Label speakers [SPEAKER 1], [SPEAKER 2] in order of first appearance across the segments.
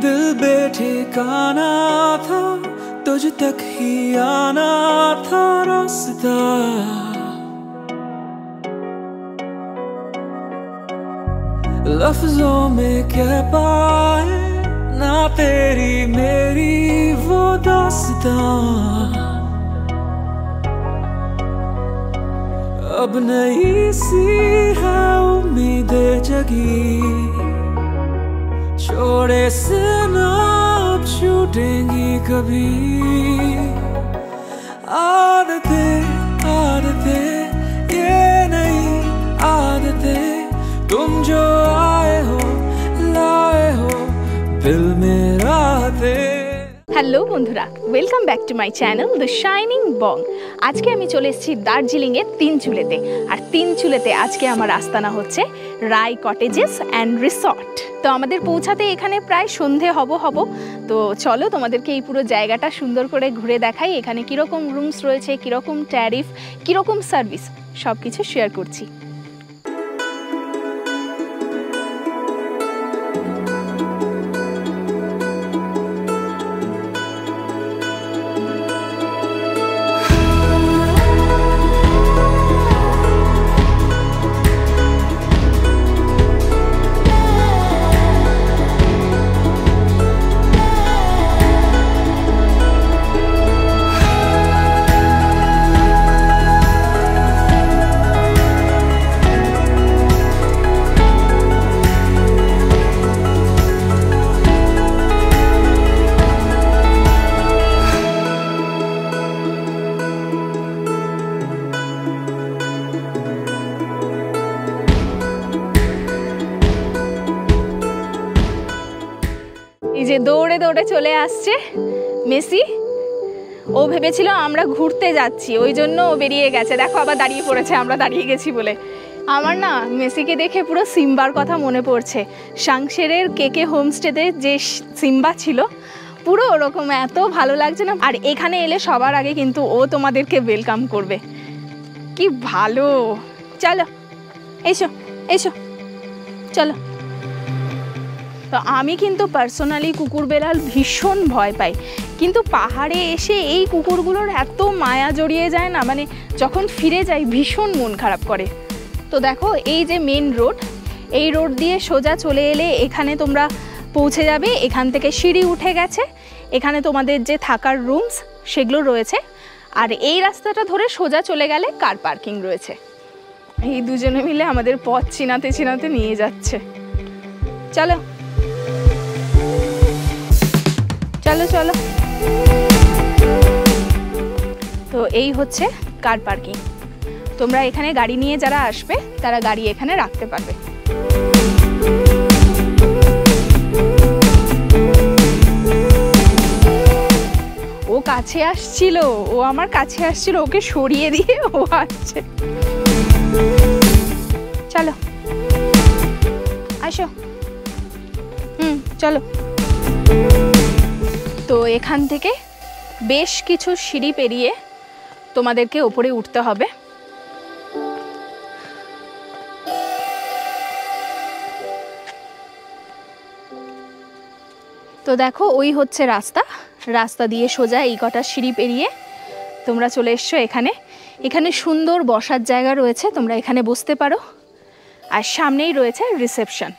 [SPEAKER 1] दिल बेठिकाना था, तुझ तक ही आना था रास्ता। लफ्जों में कह पाए ना तेरी मेरी वो दास्तां। अब नई सी है उम्मीदें जगी, छोड़े से ना अब छूटेंगी कभी। आदतें आदतें ये नई आदतें, तुम जो आए हो लाए हो दिल में राहतें।
[SPEAKER 2] হ্যালো বন্ধুরা, welcome back to my channel the shining Bong. আজকে আমি চলে এসেছি দার্জিলিংয়ের তিনচুলেতে। আর তিনচুলেতে আজকে আমার আস্তানা হচ্ছে রায় কটেজেস অ্যান্ড রিসর্ট। তো আমাদের পৌঁছাতে এখানে প্রায় সন্ধে হব। তো চলো তোমাদেরকে এই পুরো জায়গাটা সুন্দর করে ঘুরে দেখাই। এখানে কীরকম রুমস রয়েছে, কীরকম ট্যারিফ, কীরকম সার্ভিস, সব কিছু শেয়ার করছি। এই যে দৌড়ে দৌড়ে চলে আসছে মেসি। ও ভেবেছিল আমরা ঘুরতে যাচ্ছি, ওই জন্য ও বেরিয়ে গেছে। দেখো আবার দাঁড়িয়ে পড়েছে আমরা দাঁড়িয়ে গেছি বলে। আমার না মেসিকে দেখে পুরো সিম্বার কথা মনে পড়ছে। সাংশেরের কেকে হোমস্টেতে যে সিম্বা ছিল, পুরো ওরকম এত ভালো লাগছে না। আর এখানে এলে সবার আগে কিন্তু ও তোমাদেরকে ওয়েলকাম করবে। কি ভালো। চলো এসো এসো চলো। তো আমি কিন্তু পার্সোনালি কুকুর বেড়াল ভীষণ ভয় পাই, কিন্তু পাহাড়ে এসে এই কুকুরগুলোর এত মায়া জড়িয়ে যায় না, মানে যখন ফিরে যাই ভীষণ মন খারাপ করে। তো দেখো এই যে মেন রোড, এই রোড দিয়ে সোজা চলে এলে এখানে তোমরা পৌঁছে যাবে। এখান থেকে সিঁড়ি উঠে গেছে, এখানে তোমাদের যে থাকার রুমস সেগুলো রয়েছে। আর এই রাস্তাটা ধরে সোজা চলে গেলে কার পার্কিং রয়েছে। এই দুজনে মিলে আমাদের পথ চিনাতে চিনাতে নিয়ে যাচ্ছে। চলো চলো চলো। তো এই হচ্ছে কার পার্কিং। তোমরা এখানে গাড়ি নিয়ে যারা আসবে তারা গাড়ি এখানে রাখতে পারবে। ও কাছে আসছিল, ও আমার কাছে আসছিল, ওকে সরিয়ে দিয়ে ও আসছে। চলো আসো। চলো। তো এখান থেকে বেশ কিছু সিঁড়ি পেরিয়ে তোমাদেরকে ওপরে উঠতে হবে। তো দেখো ওই হচ্ছে রাস্তা, রাস্তা দিয়ে সোজা এই কটা সিঁড়ি পেরিয়ে তোমরা চলে এসছো এখানে। এখানে সুন্দর বসার জায়গা রয়েছে, তোমরা এখানে বসতে পারো। আর সামনেই রয়েছে রিসেপশন।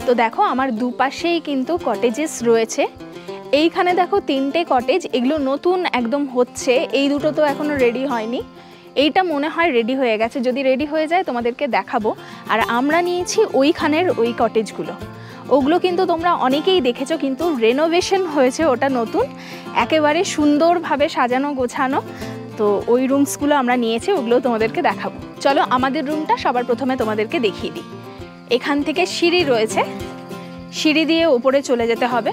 [SPEAKER 2] তো দেখো আমার দুপাশেই কিন্তু কটেজেস রয়েছে। এইখানে দেখো তিনটে কটেজ, এগুলো নতুন একদম হচ্ছে। এই দুটো তো এখনো রেডি হয়নি, এইটা মনে হয় রেডি হয়ে গেছে। যদি রেডি হয়ে যায় তোমাদেরকে দেখাবো। আর আমরা নিয়েছি ওইখানের ওই কটেজগুলো, ওগুলো কিন্তু তোমরা অনেকেই দেখেছো, কিন্তু রেনোভেশন হয়েছে, ওটা নতুন একেবারে সুন্দরভাবে সাজানো গোছানো। তো ওই রুমসগুলো আমরা নিয়েছি, ওগুলো তোমাদেরকে দেখাবো। চলো আমাদের রুমটা সবার প্রথমে তোমাদেরকে দেখিয়ে দিই। এখান থেকে সিঁড়ি রয়েছে, সিঁড়ি দিয়ে উপরে চলে যেতে হবে।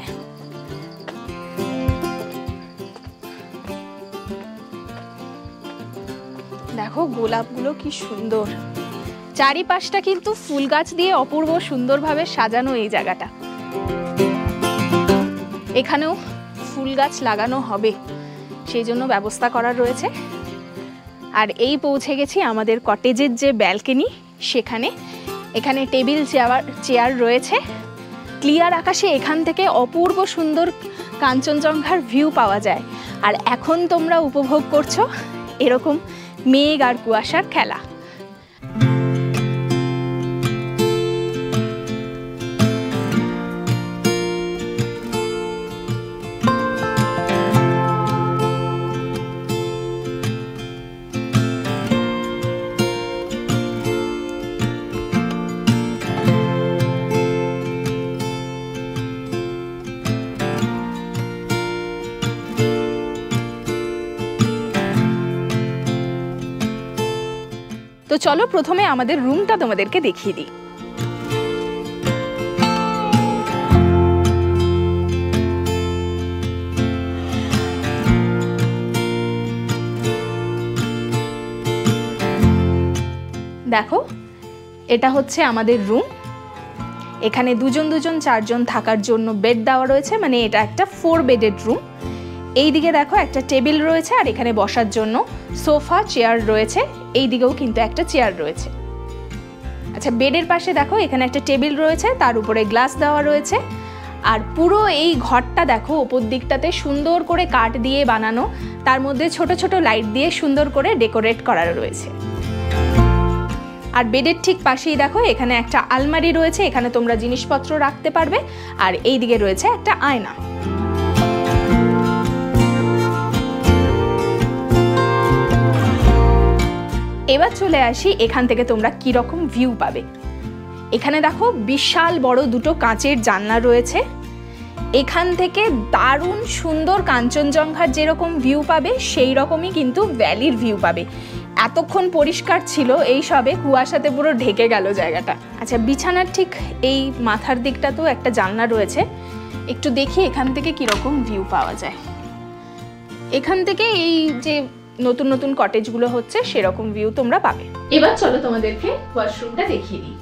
[SPEAKER 2] দেখো গোলাপগুলো কি সুন্দর, চারিপাশটা কিন্তু ফুল গাছ দিয়ে অপূর্ব সুন্দরভাবে সাজানো এই জায়গাটা। এখানেও ফুল গাছ লাগানো হবে, সেই জন্য ব্যবস্থা করা রয়েছে। আর এই পৌঁছে গেছি আমাদের কটেজের যে ব্যালকনি সেখানে। এখানে টেবিল চেয়ার রয়েছে। ক্লিয়ার আকাশে এখান থেকে অপূর্ব সুন্দর কাঞ্চনজঙ্ঘার ভিউ পাওয়া যায়। আর এখন তোমরা উপভোগ করছো এরকম মেঘ আর কুয়াশার খেলা। তো চলো প্রথমে আমাদের রুমটা তোমাদেরকে দেখিয়ে দিই। দেখো এটা হচ্ছে আমাদের রুম। এখানে দুজন দুজন চারজন থাকার জন্য বেড দেওয়া রয়েছে, মানে এটা একটা 4 বেডেড রুম। এই দিকে দেখো একটা টেবিল রয়েছে আর এখানে বসার জন্য সোফা চেয়ার রয়েছে। এই দিকেও কিন্তু একটা চেয়ার রয়েছে। আচ্ছা, বেডের পাশে দেখো এখানে একটা টেবিল রয়েছে, তার উপরে গ্লাস দেওয়া রয়েছে। আর পুরো এই ঘরটা দেখো ওপর দিকটাতে সুন্দর করে কাঠ দিয়ে বানানো, তার মধ্যে ছোট ছোট লাইট দিয়ে সুন্দর করে ডেকোরেট করা রয়েছে। আর বেডের ঠিক পাশেই দেখো এখানে একটা আলমারি রয়েছে, এখানে তোমরা জিনিসপত্র রাখতে পারবে। আর এই দিকে রয়েছে একটা আয়না। এবার চলে আসি এখান থেকে তোমরা কি রকম ভিউ পাবে। এখানে দেখো বিশাল বড় দুটো কাঁচের জানলা রয়েছে। এখান থেকে দারুণ সুন্দর কাঞ্চনজঙ্ঘার যেরকম ভিউ পাবে সেই রকমই কিন্তু ভ্যালির ভিউ পাবে। এতক্ষণ পরিষ্কার ছিল, এই সবে কুয়াশাতে পুরো ঢেকে গেল জায়গাটা। আচ্ছা, বিছানার ঠিক এই মাথার দিকটাতেও একটা জানলা রয়েছে। একটু দেখি এখান থেকে কিরকম ভিউ পাওয়া যায়। এখান থেকে এই যে নতুন নতুন কটেজগুলো হচ্ছে সেরকম ভিউ তোমরা পাবে। এবার চলো তোমাদেরকে ওয়াশরুমটা দেখিয়ে দিই।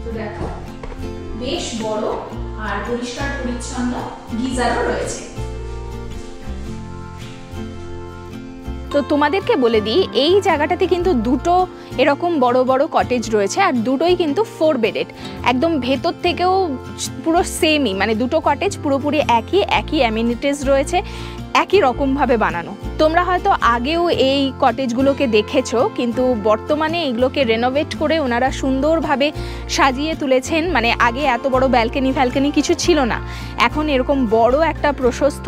[SPEAKER 2] তো দেখো বেশ বড় আর পরিষ্কার পরিচ্ছন্ন, গিজারও রয়েছে। তো তোমাদেরকে বলে দিই এই জায়গাটাতে কিন্তু দুটো এরকম বড় বড় কটেজ রয়েছে আর দুটোই কিন্তু 4 বেডেড। একদম ভেতর থেকেও পুরো সেমই, মানে দুটো কটেজ পুরোপুরি একই অ্যামিনিটিস রয়েছে, একই রকমভাবে বানানো। তোমরা হয়তো আগেও এই কটেজগুলোকে দেখেছো, কিন্তু বর্তমানে এগুলোকে রেনোভেট করে ওনারা সুন্দরভাবে সাজিয়ে তুলেছেন। মানে আগে এত বড় ব্যালকনি কিছু ছিল না, এখন এরকম বড় একটা প্রশস্ত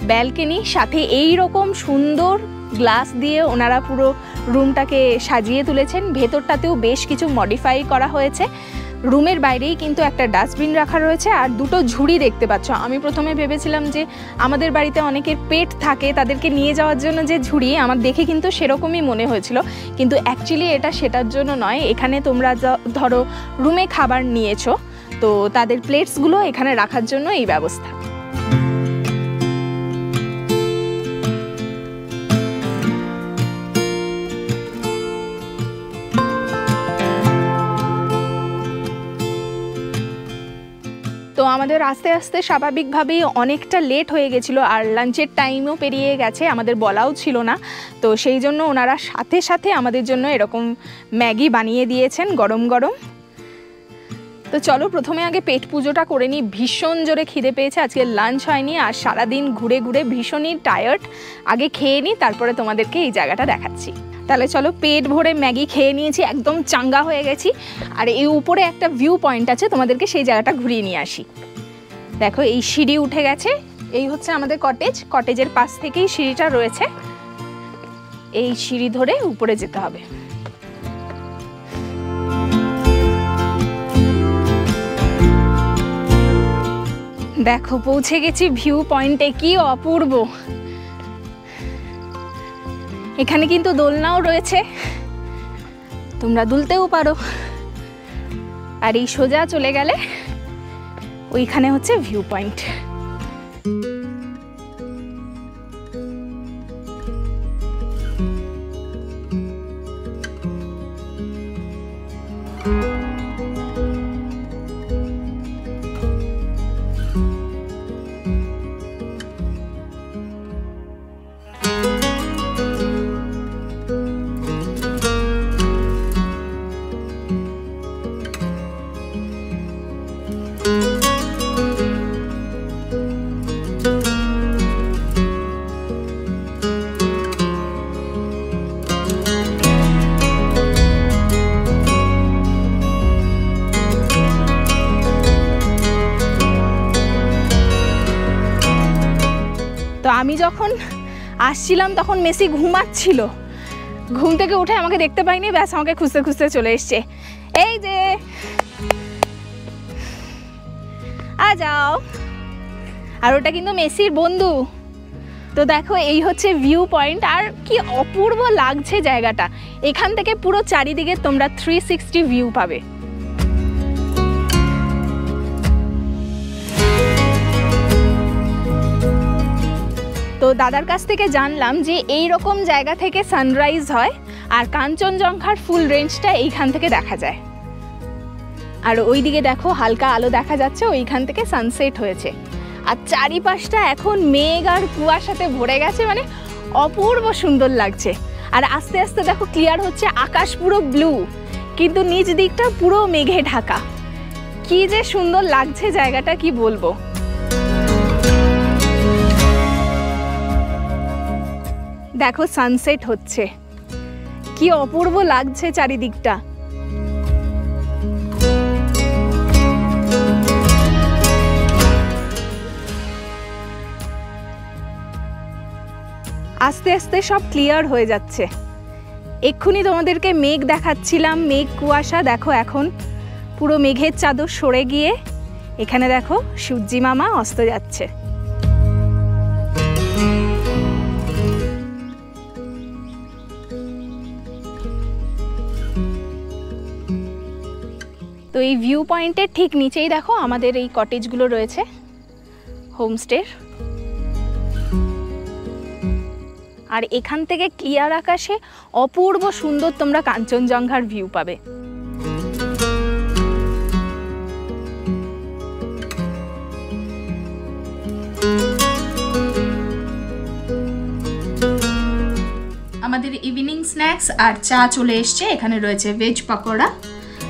[SPEAKER 2] ব্যালকনি, সাথে এই রকম সুন্দর গ্লাস দিয়ে ওনারা পুরো রুমটাকে সাজিয়ে তুলেছেন। ভেতরটাতেও বেশ কিছু মডিফাই করা হয়েছে। রুমের বাইরেই কিন্তু একটা ডাস্টবিন রাখা রয়েছে আর দুটো ঝুড়ি দেখতে পাচ্ছ। আমি প্রথমে ভেবেছিলাম যে আমাদের বাড়িতে অনেকের পেট থাকে, তাদেরকে নিয়ে যাওয়ার জন্য যে ঝুড়ি, আমার দেখে কিন্তু সেরকমই মনে হয়েছিল, কিন্তু অ্যাকচুয়ালি এটা সেটার জন্য নয়। এখানে তোমরা ধরো রুমে খাবার নিয়েছো, তো তাদের প্লেটসগুলো এখানে রাখার জন্য এই ব্যবস্থা। তো আমাদের আস্তে আস্তে স্বাভাবিকভাবেই অনেকটা লেট হয়ে গেছিলো আর লাঞ্চের টাইমও পেরিয়ে গেছে, আমাদের বলাও ছিল না। তো সেই জন্য ওনারা সাথে সাথে আমাদের জন্য এরকম ম্যাগি বানিয়ে দিয়েছেন গরম গরম। তো চলো প্রথমে আগে পেট পুজোটা করে নিই। ভীষণ জোরে খিদে পেয়েছে, আজকে লাঞ্চ হয়নি আর সারাদিন ঘুরে ঘুরে ভীষণই টায়ার্ড। আগে খেয়ে নিই, তারপরে তোমাদেরকে এই জায়গাটা দেখাচ্ছি। তাহলে চলো, পেট ভরে ম্যাগি খেয়ে নিয়েছি, একদম চাঙ্গা হয়ে গেছি। আর এই উপরে একটা ভিউ পয়েন্ট আছে, তোমাদেরকে সেই জায়গাটা ঘুরিয়ে নিয়ে আসি। দেখো এই সিঁড়ি উঠে গেছে, এই হচ্ছে আমাদের কটেজ। কটেজের পাশ থেকেই সিঁড়িটা রয়েছে, এই সিঁড়ি ধরে উপরে যেতে হবে। দেখো পৌঁছে গেছি ভিউ পয়েন্টে, কি অপূর্ব। এখানে কিন্তু দোলনাও রয়েছে, তোমরা দুলতেও পারো। আর এই সোজা চলে গেলে ওইখানে হচ্ছে ভিউ পয়েন্ট। আমি যখন আসছিলাম তখন মেসি ঘুমাচ্ছিল, ঘুম থেকে উঠে আমাকে দেখতে পাইনি, ব্যাস আমাকে খুঁজতে খুঁজতে চলে এসছে। এই যে আ যাও, আর ওটা কিন্তু মেসির বন্ধু। তো দেখো এই হচ্ছে ভিউ পয়েন্ট, আর কি অপূর্ব লাগছে জায়গাটা। এখান থেকে পুরো চারিদিকে তোমরা 360 ভিউ পাবে। তো দাদার কাছ থেকে জানলাম যে এই রকম জায়গা থেকে সানরাইজ হয়, আর কাঞ্চনজঙ্ঘার ফুল রেঞ্জটা এইখান থেকে দেখা যায়। আর ওই দিকে দেখো হালকা আলো দেখা যাচ্ছে, ওইখান থেকে সানসেট হয়েছে। আর চারিপাশটা এখন মেঘ আর কুয়াশাতে ভরে গেছে, মানে অপূর্ব সুন্দর লাগছে। আর আস্তে আস্তে দেখো ক্লিয়ার হচ্ছে, আকাশ পুরো ব্লু, কিন্তু নিচ দিকটা পুরো মেঘে ঢাকা। কি যে সুন্দর লাগছে জায়গাটা, কি বলবো। দেখো সানসেট হচ্ছে, কি অপূর্ব লাগছে চারিদিকটা। আস্তে আস্তে সব ক্লিয়ার হয়ে যাচ্ছে। এক্ষুনি তোমাদেরকে মেঘ দেখাচ্ছিলাম, মেঘ কুয়াশা, দেখো এখন পুরো মেঘের চাদর সরে গিয়ে এখানে দেখো সূর্যি মামা অস্ত যাচ্ছে। তো এই ভিউ পয়েন্টের ঠিক নিচেই দেখো আমাদের এই কটেজগুলো রয়েছে, হোমস্টের। আর এখান থেকে ক্লিয়ার আকাশে অপূর্ব সুন্দর তোমরা কাঞ্চনজঙ্ঘার ভিউ পাবে। আমাদের ইভিনিং স্ন্যাক্স আর চা চলে এসছে। এখানে রয়েছে ভেজ পকোড়া,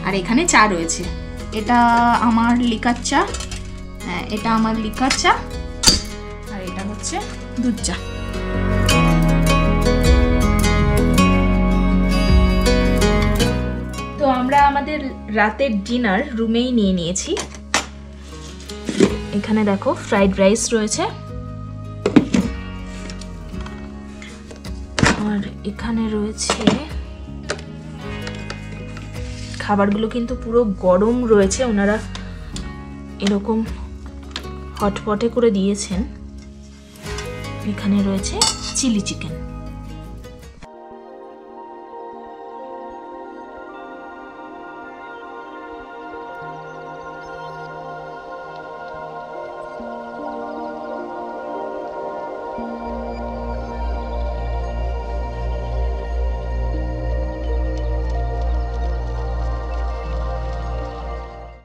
[SPEAKER 2] আর এখানে চা রয়েছে। এটা আমার লিকার চা, হ্যাঁ এটা আমার লিকার চা, আর এটা হচ্ছে দুধ চা। তো আমরা আমাদের রাতের ডিনার রুমেই নিয়ে নিয়েছি। এখানে দেখো ফ্রাইড রাইস রয়েছে, আর এখানে রয়েছে খাবারগুলো কিন্তু পুরো গরম রয়েছে, ওনারা এরকম হটপটে করে দিয়েছেন। এখানে রয়েছে চিলি চিকেন।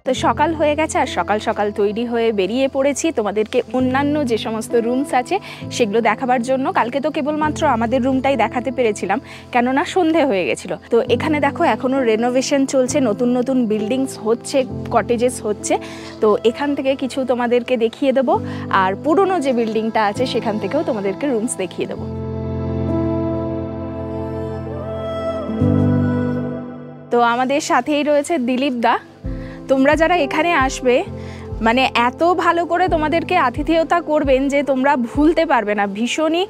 [SPEAKER 2] তো সকাল হয়ে গেছে, আর সকাল সকাল তৈরি হয়ে বেরিয়ে পড়েছি তোমাদেরকে অন্যান্য যে সমস্ত রুমস আছে সেগুলো দেখাবার জন্য। কালকে তো কেবলমাত্র আমাদের রুমটাই দেখাতে পেরেছিলাম, কেননা সন্ধে হয়ে গেছিলো। তো এখানে দেখো এখনও রেনোভেশন চলছে, নতুন নতুন বিল্ডিংস হচ্ছে, কটেজেস হচ্ছে। তো এখান থেকে কিছু তোমাদেরকে দেখিয়ে দেবো, আর পুরনো যে বিল্ডিংটা আছে সেখান থেকেও তোমাদেরকে রুমস দেখিয়ে দেবো। তো আমাদের সাথেই রয়েছে দিলীপ দা। তোমরা যারা এখানে আসবে, মানে এত ভালো করে তোমাদেরকে আতিথেয়তা করবেন যে তোমরা ভুলতে পারবে না, ভীষণই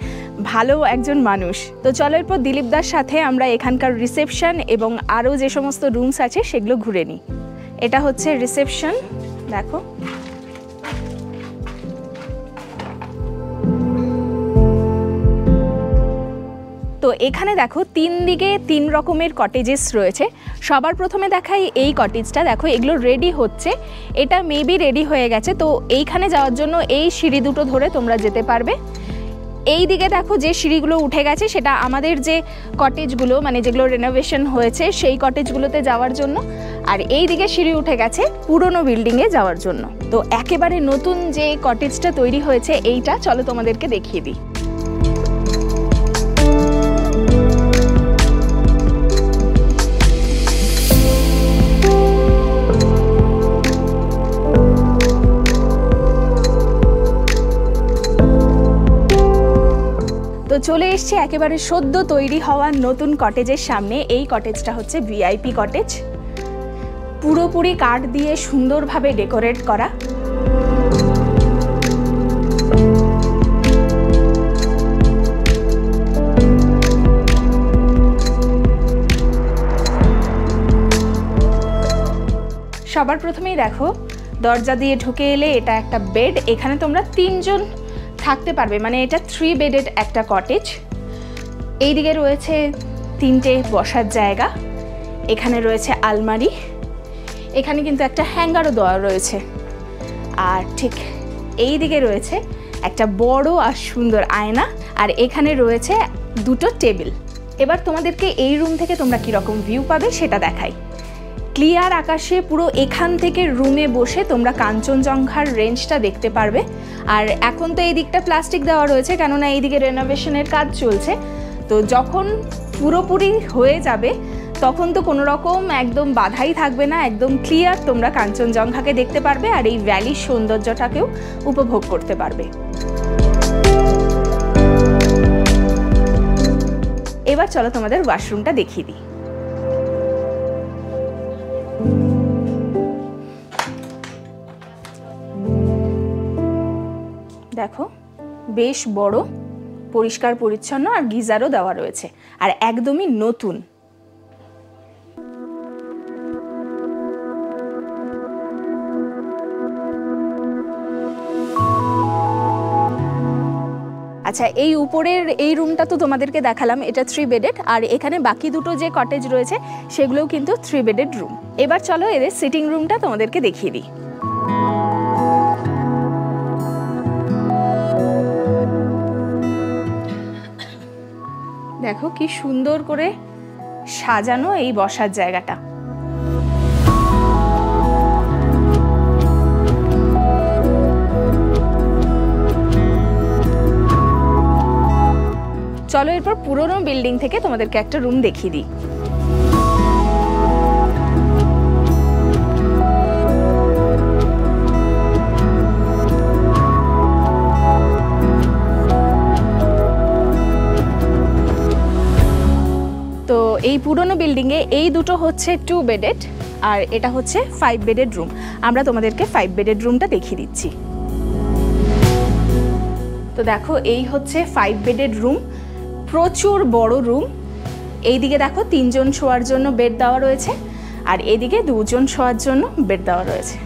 [SPEAKER 2] ভালো একজন মানুষ। তো চলো এরপর দিলীপ দার সাথে আমরা এখানকার রিসেপশন এবং আরও যে সমস্ত রুমস আছে সেগুলো ঘুরে নিই। এটা হচ্ছে রিসেপশন, দেখো। তো এখানে দেখো তিন দিকে তিন রকমের কটেজেস রয়েছে। সবার প্রথমে দেখাই এই কটেজটা, দেখো এগুলো রেডি হচ্ছে, এটা মেবি রেডি হয়ে গেছে। তো এইখানে যাওয়ার জন্য এই সিঁড়ি দুটো ধরে তোমরা যেতে পারবে। এই দিকে দেখো যে সিঁড়িগুলো উঠে গেছে সেটা আমাদের যে কটেজগুলো, মানে যেগুলো রেনোভেশন হয়েছে সেই কটেজগুলোতে যাওয়ার জন্য, আর এই দিকে সিঁড়ি উঠে গেছে পুরনো বিল্ডিংয়ে যাওয়ার জন্য। তো একেবারে নতুন যে কটেজটা তৈরি হয়েছে এইটা চলো তোমাদেরকে দেখিয়ে দিই। তো চলে এসছে একেবারে সদ্য তৈরি হওয়া নতুন কটেজের সামনে। এই কটেজটা হচ্ছে ভিআইপি কটেজ, পুরোপুরি কাঠ দিয়ে সুন্দরভাবে ডেকোরেট করা। সবার প্রথমেই দেখো দরজা দিয়ে ঢুকে এলে এটা একটা বেড, এখানে তোমরা 3 জন থাকতে পারবে, মানে এটা 3 বেডেড একটা কটেজ। এইদিকে রয়েছে 3টে বসার জায়গা, এখানে রয়েছে আলমারি, এখানে কিন্তু একটা হ্যাঙ্গারও দেওয়া রয়েছে, আর ঠিক এই দিকে রয়েছে একটা বড় আর সুন্দর আয়না, আর এখানে রয়েছে 2টো টেবিল। এবার তোমাদেরকে এই রুম থেকে তোমরা কীরকম ভিউ পাবে সেটা দেখাই। ক্লিয়ার আকাশে পুরো এখান থেকে রুমে বসে তোমরা কাঞ্চনজঙ্ঘার রেঞ্জটা দেখতে পারবে। আর এখন তো এই দিকটা প্লাস্টিক দেওয়া রয়েছে, কেননা এইদিকে রেনোভেশনের কাজ চলছে, তো যখন পুরোপুরি হয়ে যাবে তখন তো কোনো রকম একদম বাধাই থাকবে না, একদম ক্লিয়ার তোমরা কাঞ্চনজঙ্ঘাকে দেখতে পারবে আর এই ভ্যালির সৌন্দর্যটাকেও উপভোগ করতে পারবে। এবার চলো তোমাদের ওয়াশরুমটা দেখিয়ে দিই। দেখো বেশ বড়, পরিষ্কার পরিচ্ছন্ন, আর গিজারও দেওয়া রয়েছে, আর একদমই নতুন। আচ্ছা, এই উপরের এই রুমটা তো তোমাদেরকে দেখালাম, এটা 3 বেডেড, আর এখানে বাকি 2টো যে কটেজ রয়েছে সেগুলোও কিন্তু 3 বেডেড রুম। এবার চলো এদের সিটিং রুমটা তোমাদেরকে দেখিয়ে দিই। দেখো কি সুন্দর করে সাজানো এই বসার জায়গাটা। চলো এরপর পুরনো বিল্ডিং থেকে তোমাদেরকে একটা রুম দেখিয়ে দিই। তো এই পুরনো বিল্ডিংয়ে এই 2টো হচ্ছে 2 বেডেড, আর এটা হচ্ছে 5 বেডেড রুম। আমরা তোমাদেরকে 5 বেডেড রুমটা দেখিয়ে দিচ্ছি। তো দেখো এই হচ্ছে 5 বেডেড রুম, প্রচুর বড় রুম। এইদিকে দেখো 3 জন শোয়ার জন্য বেড দেওয়া রয়েছে, আর এদিকে 2 জন শোয়ার জন্য বেড দেওয়া রয়েছে।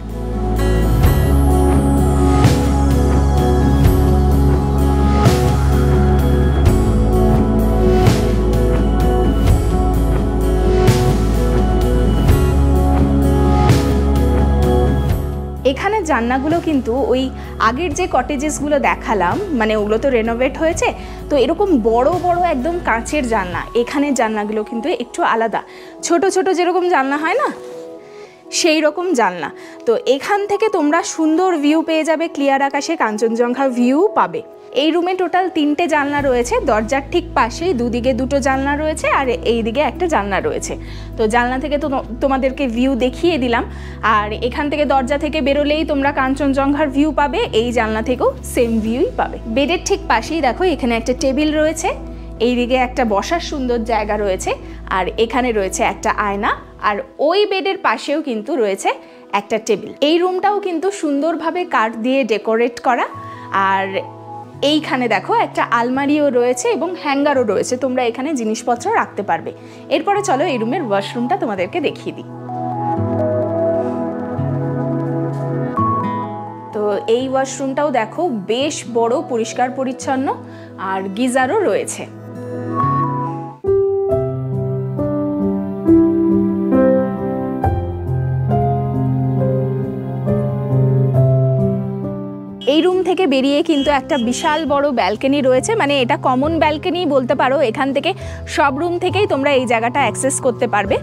[SPEAKER 2] এখানে জানলাগুলো কিন্তু ওই আগের যে কটেজেসগুলো দেখালাম, মানে ওগুলো তো রেনোভেট হয়েছে, তো এরকম বড় বড় একদম কাঁচের জানলা। এখানে জানলাগুলো কিন্তু একটু আলাদা, ছোট ছোট যেরকম জানলা হয় না সেই রকম জানলা। তো এখান থেকে তোমরা সুন্দর ভিউ পেয়ে যাবে, ক্লিয়ার আকাশে কাঞ্চনজঙ্ঘা ভিউ পাবে। এই রুমে টোটাল 3টে জানলা রয়েছে, দরজার ঠিক পাশেই দুদিকে 2টো জানলা রয়েছে, আর এই দিকে একটা জানলা রয়েছে। তো জানলা থেকে তো তোমাদেরকে ভিউ দেখিয়ে দিলাম, আর এখান থেকে দরজা থেকে বেরোলেই তোমরা কাঞ্চনজঙ্ঘার ভিউ পাবে, এই জানলা থেকেও সেম ভিউই পাবে। বেডের ঠিক পাশেই দেখো এখানে একটা টেবিল রয়েছে, এইদিকে একটা বসার সুন্দর জায়গা রয়েছে, আর এখানে রয়েছে একটা আয়না, আর ওই বেডের পাশেও কিন্তু রয়েছে একটা টেবিল। এই রুমটাও কিন্তু সুন্দরভাবে কাঠ দিয়ে ডেকোরেট করা, আর এইখানে দেখো একটা আলমারিও রয়েছে এবং হ্যাঙ্গারও রয়েছে, তোমরা এখানে জিনিসপত্র রাখতে পারবে। এরপরে চলো এই রুমের ওয়াশরুমটা তোমাদেরকে দেখিয়ে দিই। তো এই ওয়াশরুমটাও দেখো বেশ বড়, পরিষ্কার পরিচ্ছন্ন, আর গিজারও রয়েছে। এই রুম থেকে বেরিয়ে কিন্তু একটা বিশাল বড় ব্যালকনি রয়েছে, মানে এটা কমন ব্যালকনি বলতে পারো। এখান থেকে সব রুম থেকেই তোমরা এই জায়গাটা অ্যাক্সেস করতে পারবে।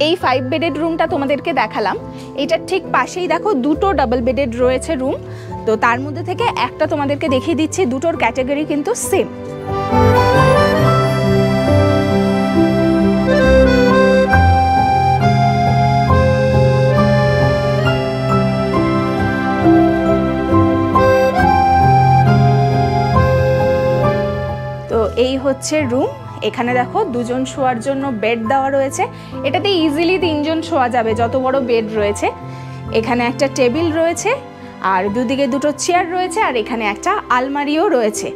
[SPEAKER 2] এই 5 বেডেড রুমটা তোমাদেরকে দেখালাম, এটার ঠিক পাশেই দেখো 2টো ডাবল বেডেড রয়েছে রুম। তো তার মধ্যে থেকে একটা তোমাদেরকে দেখিয়ে দিচ্ছি, 2টোর ক্যাটাগরি কিন্তু সেম। এই হচ্ছে রুম। এখানে দেখো 2 জন শোয়ার জন্য বেড দেওয়া রয়েছে, এটাতে ইজিলি 3 জন শোয়া যাবে, যত বড় বেড রয়েছে। এখানে একটা টেবিল রয়েছে, আর দুদিকে 2টো চেয়ার রয়েছে, আর এখানে একটা আলমারিও রয়েছে।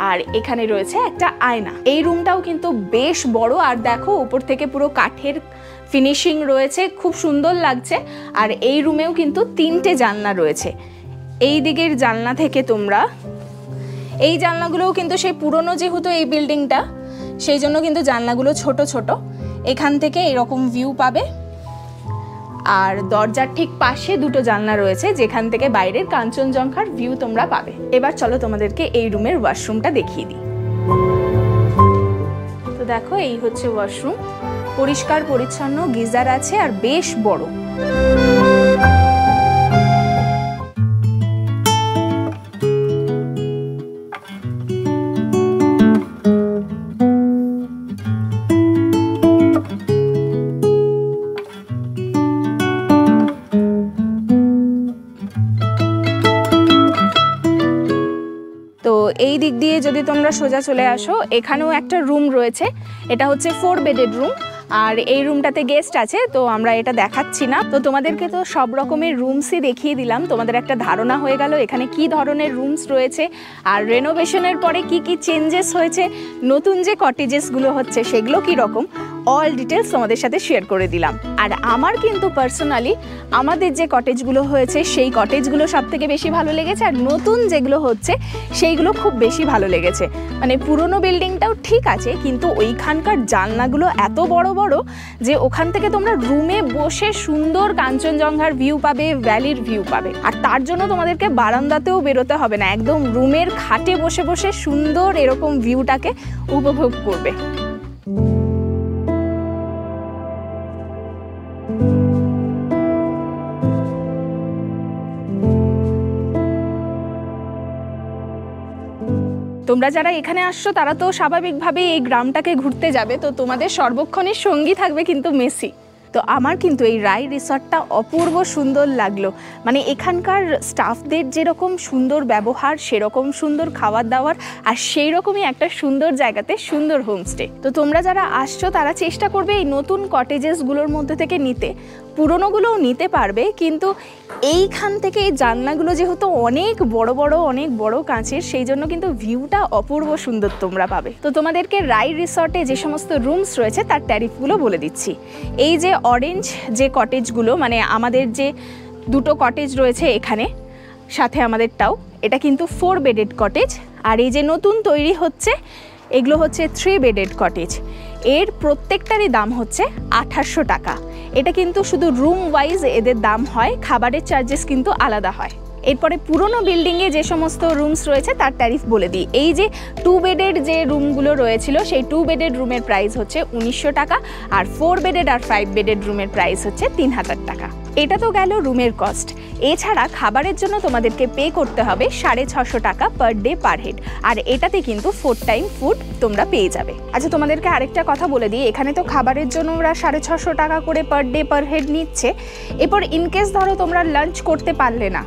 [SPEAKER 2] আর এখানে রয়েছে একটা আয়না। এই রুমটাও কিন্তু বেশ বড়, আর দেখো উপর থেকে পুরো কাঠের ফিনিশিং রয়েছে, খুব সুন্দর লাগছে। আর এই রুমেও কিন্তু 3টে জানলা রয়েছে। এই দিকের জানলা থেকে তোমরা, এই জানলাগুলোও কিন্তু সেই পুরনো যেহেতু এই বিল্ডিংটা, সেই জন্য কিন্তু জানলাগুলো ছোট ছোট। এখান থেকে এরকম ভিউ পাবে। আর দরজার ঠিক পাশে 2টো জানলা রয়েছে, যেখান থেকে বাইরের কাঞ্চনজঙ্ঘার ভিউ তোমরা পাবে। এবার চলো তোমাদেরকে এই রুমের ওয়াশরুমটা দেখিয়ে দিই। তো দেখো, এই হচ্ছে ওয়াশরুম, পরিষ্কার পরিচ্ছন্ন, গিজার আছে আর বেশ বড়। এই দিক দিয়ে যদি তোমরা সোজা চলে আসো, এখানেও একটা রুম রয়েছে। এটা হচ্ছে 4 বেডেড রুম। আর এই রুমটাতে গেস্ট আছে, তো আমরা এটা দেখাচ্ছি না। তো তোমাদেরকে তো সব রকমের রুমসই দেখিয়ে দিলাম, তোমাদের একটা ধারণা হয়ে গেল এখানে কি ধরনের রুমস রয়েছে আর রেনোভেশনের পরে কি কি চেঞ্জেস হয়েছে, নতুন যে কটেজেসগুলো হচ্ছে সেগুলো কি রকম, অল ডিটেলস তোমাদের সাথে শেয়ার করে দিলাম। আর আমার কিন্তু পার্সোনালি আমাদের যে কটেজগুলো হয়েছে সেই কটেজগুলো সব থেকে বেশি ভালো লেগেছে, আর নতুন যেগুলো হচ্ছে সেইগুলো খুব বেশি ভালো লেগেছে। মানে পুরনো বিল্ডিংটাও ঠিক আছে, কিন্তু ওইখানকার জানলাগুলো এত বড় বড় যে ওখান থেকে তোমরা রুমে বসে সুন্দর কাঞ্চনজঙ্ঘার ভিউ পাবে, ভ্যালির ভিউ পাবে। আর তার জন্য তোমাদেরকে বারান্দাতেও বেরোতে হবে না, একদম রুমের খাটে বসে বসে সুন্দর এরকম ভিউটাকে উপভোগ করবে। তোমরা যারা এখানে আসছো তারা তো স্বাভাবিকভাবেই এই গ্রামটাকে ঘুরতে যাবে, তো তোমাদের সর্বক্ষণের সঙ্গী থাকবে কিন্তু মেসি। তো আমার কিন্তু এই রাই রিসর্টটা অপূর্ব সুন্দর লাগলো। মানে এখানকার স্টাফদের যেরকম সুন্দর ব্যবহার, সেরকম সুন্দর খাবার দাবার, আর সেই রকমই একটা সুন্দর জায়গাতে সুন্দর হোমস্টে। তো তোমরা যারা আসছো তারা চেষ্টা করবে এই নতুন কটেজেসগুলোর মধ্যে থেকে নিতে, পুরনোগুলোও নিতে পারবে, কিন্তু এইখান থেকে এই জানলাগুলো যেহেতু অনেক বড় কাঁচের, সেই জন্য কিন্তু ভিউটা অপূর্ব সুন্দর তোমরা পাবে। তো তোমাদেরকে রাই রিসর্টে যে সমস্ত রুমস রয়েছে তার ট্যারিফগুলো বলে দিচ্ছি। এই যে অরেঞ্জ যে কটেজগুলো, মানে আমাদের যে 2টো কটেজ রয়েছে এখানে, সাথে আমাদেরটাও, এটা কিন্তু 4 বেডেড কটেজ। আর এই যে নতুন তৈরি হচ্ছে এগুলো হচ্ছে 3 বেডেড কটেজ। এর প্রত্যেকটারই দাম হচ্ছে 2800 টাকা। এটা কিন্তু শুধু রুম ওয়াইজ এদের দাম হয়, খাবারের চার্জেস কিন্তু আলাদা হয়। এরপরে পুরনো বিল্ডিংয়ে যে সমস্ত রুমস রয়েছে তার ট্যারিফ বলে দিই। এই যে 2 বেডের যে রুমগুলো রয়েছিল, সেই 2 বেডের রুমের প্রাইস হচ্ছে 1900 টাকা, আর 4 বেডেড আর 5 বেডেড রুমের প্রাইস হচ্ছে 3000 টাকা। এটা তো গেল রুমের কস্ট। এছাড়া খাবারের জন্য তোমাদেরকে পে করতে হবে 650 টাকা পার ডে পার হেড, আর এটাতে কিন্তু 4 টাইম ফুড তোমরা পেয়ে যাবে। আচ্ছা, তোমাদেরকে আরেকটা কথা বলে দিই, এখানে তো খাবারের জন্য ওরা 650 টাকা করে পার ডে পার হেড নিচ্ছে। এরপর ইনকেস ধরো তোমরা লাঞ্চ করতে পারলে না,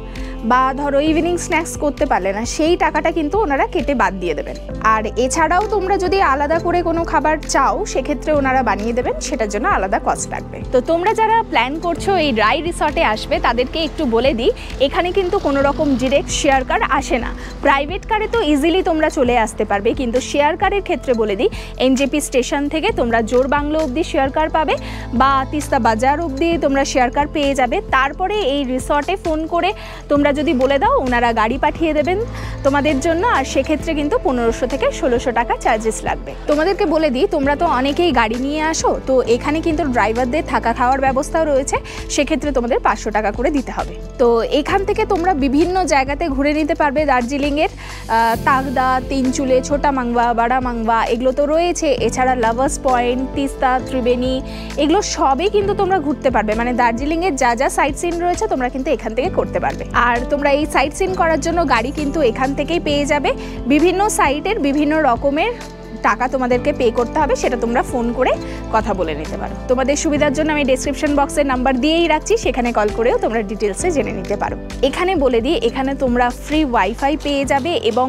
[SPEAKER 2] বা ধরো ইভিনিং স্ন্যাক্স করতে পারলে না, সেই টাকাটা কিন্তু ওনারা কেটে বাদ দিয়ে দেবেন। আর এছাড়াও তোমরা যদি আলাদা করে কোনো খাবার চাও, সেক্ষেত্রে ওনারা বানিয়ে দেবেন, সেটার জন্য আলাদা কস্ট লাগবে। তো তোমরা যারা প্ল্যান করছো এই রাই রিসর্টে আসবে, তাদেরকে একটু বলে দিই, এখানে কিন্তু কোনো রকম ডিরেক্ট শেয়ার কার আসে না। প্রাইভেট কারে তো ইজিলি তোমরা চলে আসতে পারবে, কিন্তু শেয়ার কারের ক্ষেত্রে বলে দিই, এনজেপি স্টেশন থেকে তোমরা জোর বাংলো অবধি শেয়ার কার পাবে, বা তিস্তা বাজার অবধি তোমরা শেয়ার কার পেয়ে যাবে। তারপরে এই রিসর্টে ফোন করে তোমরা যদি বলে দাও, ওনারা গাড়ি পাঠিয়ে দেবেন তোমাদের জন্য, আর সেক্ষেত্রে কিন্তু 1500 থেকে 1600 টাকা চার্জেস লাগবে। তোমাদেরকে বলে দিই, তোমরা তো অনেকেই গাড়ি নিয়ে আসো, তো এখানে কিন্তু ড্রাইভারদের থাকা খাওয়ার ব্যবস্থাও রয়েছে, সেক্ষেত্রে তোমাদের 500 টাকা করে দিতে হবে। তো এখান থেকে তোমরা বিভিন্ন জায়গাতে ঘুরে নিতে পারবে দার্জিলিংয়ের, তাগদা, তিনচুলে, ছোটা মাংবা, বাড়া মাংবা, এগুলো তো রয়েছে। এছাড়া লাভার্স পয়েন্ট, তিস্তা, ত্রিবেণী, এগুলো সবই কিন্তু তোমরা ঘুরতে পারবে। মানে দার্জিলিংয়ের যা যা সাইট সিন রয়েছে তোমরা কিন্তু এখান থেকে করতে পারবে। আর তোমরা এই সাইট সিন করার জন্য গাড়ি কিন্তু এখান থেকেই পেয়ে যাবে। বিভিন্ন সাইটের বিভিন্ন রকমের টাকা তোমাদেরকে পে করতে হবে, সেটা তোমরা ফোন করে কথা বলে নিতে পারো। তোমাদের সুবিধার জন্য আমি ডেসক্রিপশন বক্সের নাম্বার দিয়েই রাখছি, সেখানে কল করেও তোমরা ডিটেলসে জেনে নিতে পারো। এখানে বলে দিই, এখানে তোমরা ফ্রি ওয়াইফাই পেয়ে যাবে, এবং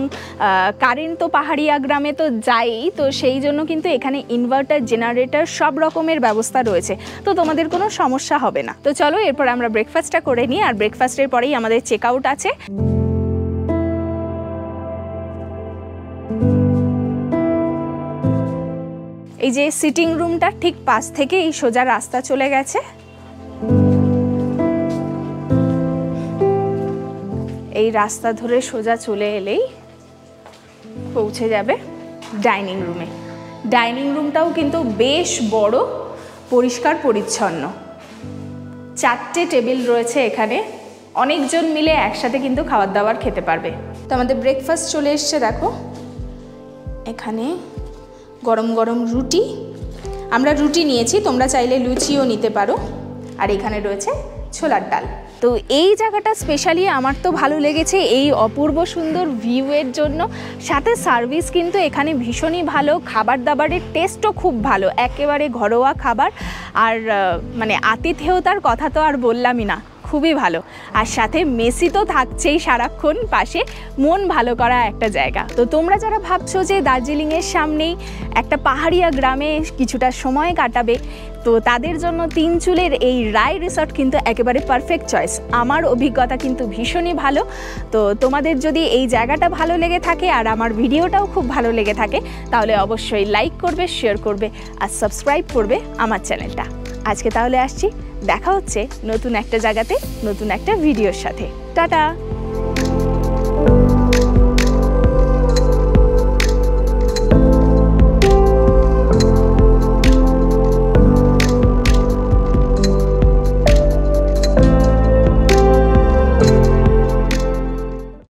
[SPEAKER 2] কারেন্ট তো পাহাড়িয়া গ্রামে তো যায়ই, তো সেই জন্য কিন্তু এখানে ইনভার্টার, জেনারেটর সব রকমের ব্যবস্থা রয়েছে, তো তোমাদের কোনো সমস্যা হবে না। তো চলো এরপর আমরা ব্রেকফাস্টটা করে নিই, আর ব্রেকফাস্টের পরেই আমাদের চেক আউট আছে। এই যে সিটিং রুমটা ঠিক পাশ থেকে এই সোজা রাস্তা চলে গেছে। এই রাস্তা ধরে সোজা চলে এলেই পৌঁছে যাবে ডাইনিং রুমে। ডাইনিং রুমটাও কিন্তু বেশ বড়, পরিষ্কার পরিচ্ছন্ন। 4টে টেবিল রয়েছে এখানে, অনেকজন মিলে একসাথে কিন্তু খাবার দাবার খেতে পারবে। তো আমাদের ব্রেকফাস্ট চলে এসছে, দেখো এখানে গরম গরম রুটি। আমরা রুটি নিয়েছি, তোমরা চাইলে লুচিও নিতে পারো। আর এখানে রয়েছে ছোলার ডাল। তো এই জায়গাটা স্পেশালি আমার তো ভালো লেগেছে এই অপূর্ব সুন্দর ভিউয়ের জন্য। সাথে সার্ভিস কিন্তু এখানে ভীষণই ভালো, খাবার দাবারের টেস্টও খুব ভালো, একেবারে ঘরোয়া খাবার। আর মানে আতিথেয়তার কথা তো আর বললামই না, খুবই ভালো। আর সাথে মেসি তো থাকছেই সারাক্ষণ পাশে, মন ভালো করা একটা জায়গা। তো তোমরা যারা ভাবছো যে দার্জিলিংয়ের সামনেই একটা পাহাড়িয়া গ্রামে কিছুটা সময় কাটাবে, তো তাদের জন্য তিনচুলের এই রায় রিসর্ট কিন্তু একেবারে পারফেক্ট চয়েস। আমার অভিজ্ঞতা কিন্তু ভীষণই ভালো। তো তোমাদের যদি এই জায়গাটা ভালো লেগে থাকে আর আমার ভিডিওটাও খুব ভালো লেগে থাকে, তাহলে অবশ্যই লাইক করবে, শেয়ার করবে আর সাবস্ক্রাইব করবে আমার চ্যানেলটা। আজকে তাহলে আসছি, দেখা হচ্ছে নতুন একটা জায়গাতে নতুন একটা ভিডিওর সাথে। টাটা।